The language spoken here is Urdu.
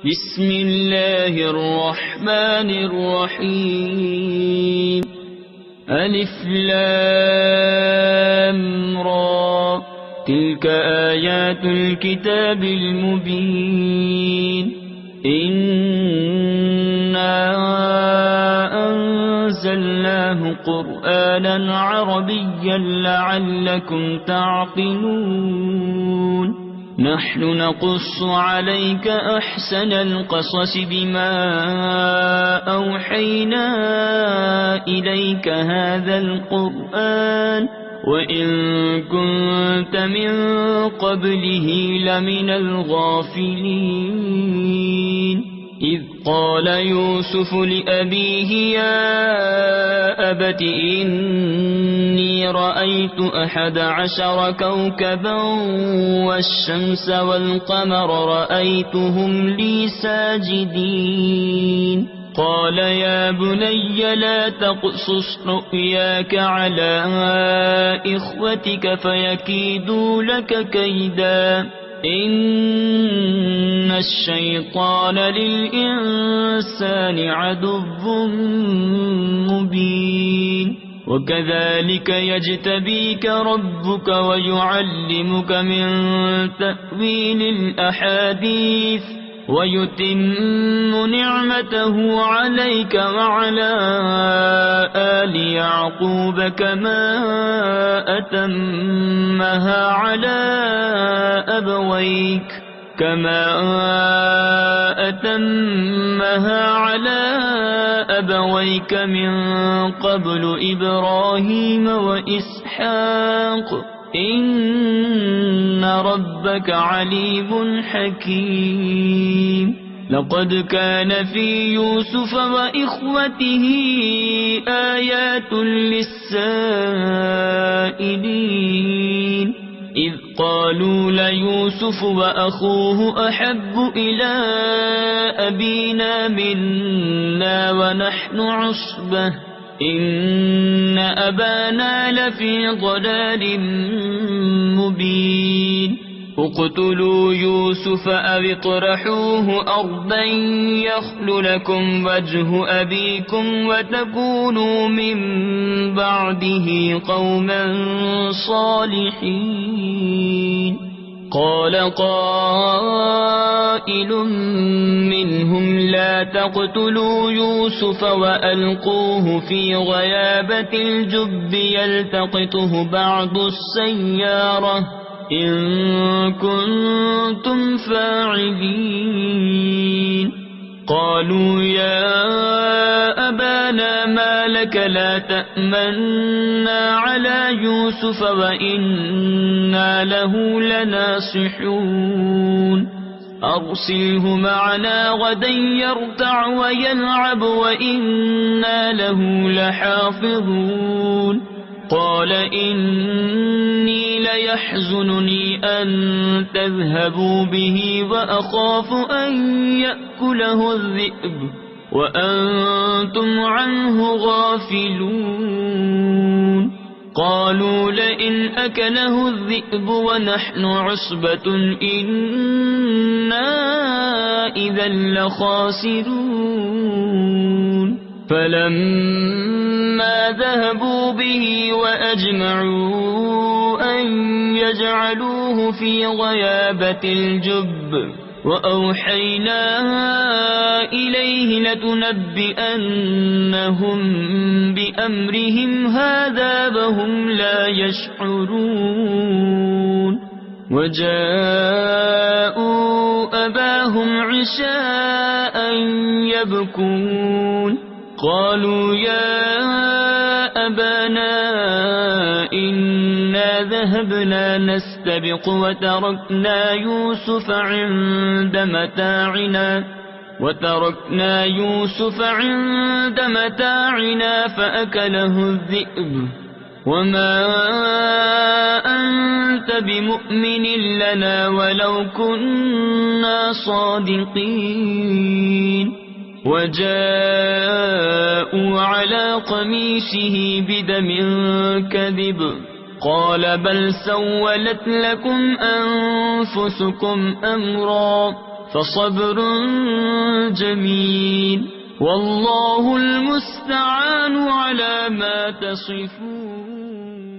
بسم الله الرحمن الرحيم ألف لام را تلك آيات الكتاب المبين إنا أنزلناه قرآنا عربيا لعلكم تعقلون نحن نقص عليك أحسن القصص بما أوحينا إليك هذا القرآن وإن كنت من قبله لمن الغافلين إذ قال يوسف لأبيه يا أبت إني رأيت 11 كوكبا والشمس والقمر رأيتهم لي ساجدين قال يا بني لا تقصص رؤياك على إخوتك فيكيدوا لك كيدا إن الشيطان للإنسان عدو مبين وكذلك يجتبيك ربك ويعلمك من تأويل الأحاديث ويتم نعمته عليك وعلى آل يعقوب كما أتمها على أبويك من قبل إبراهيم وإسحاق إن ربك عليم حكيم لقد كان في يوسف وإخوته آيات للسائلين إذ قالوا ليوسف وأخوه أحب إلى أبينا منا ونحن عصبة إن أبانا لفي ضلال مبين اقتلوا يوسف أو اطرحوه أرضا يخل لكم وجه أبيكم وتكونوا من بعده قوما صالحين قال قائل منهم لا تقتلوا يوسف وألقوه في غيابة الجب يلتقطه بعض السيارة إن كنتم فاعلين قالوا يا أبانا ما لك لا تأمنا على يوسف وإنا له لناصحون أرسله معنا غدا يرتع ويلعب وإنا له لحافظون قال إني ليحزنني أن تذهبوا به وأخاف أن يأكله الذئب وأنتم عنه غافلون قالوا لئن أكله الذئب ونحن عصبة إنا إذا لخاسرون فلما ذهبوا به وأجمعوا أن يجعلوه في غيابة الجب وأوحينا إليه لتنبئنهم بأمرهم هذا وهم لا يشعرون وجاءوا أباهم عشاء يبكون قالوا يا أبانا إنا ذهبنا نستبق وتركنا يوسف عند متاعنا فأكله الذئب وما أنت بمؤمن لنا ولو كنا صادقين وجاءوا على قميصه بدم كذب قال بل سولت لكم أنفسكم أمرا فصبر جميل والله المستعان على ما تصفون.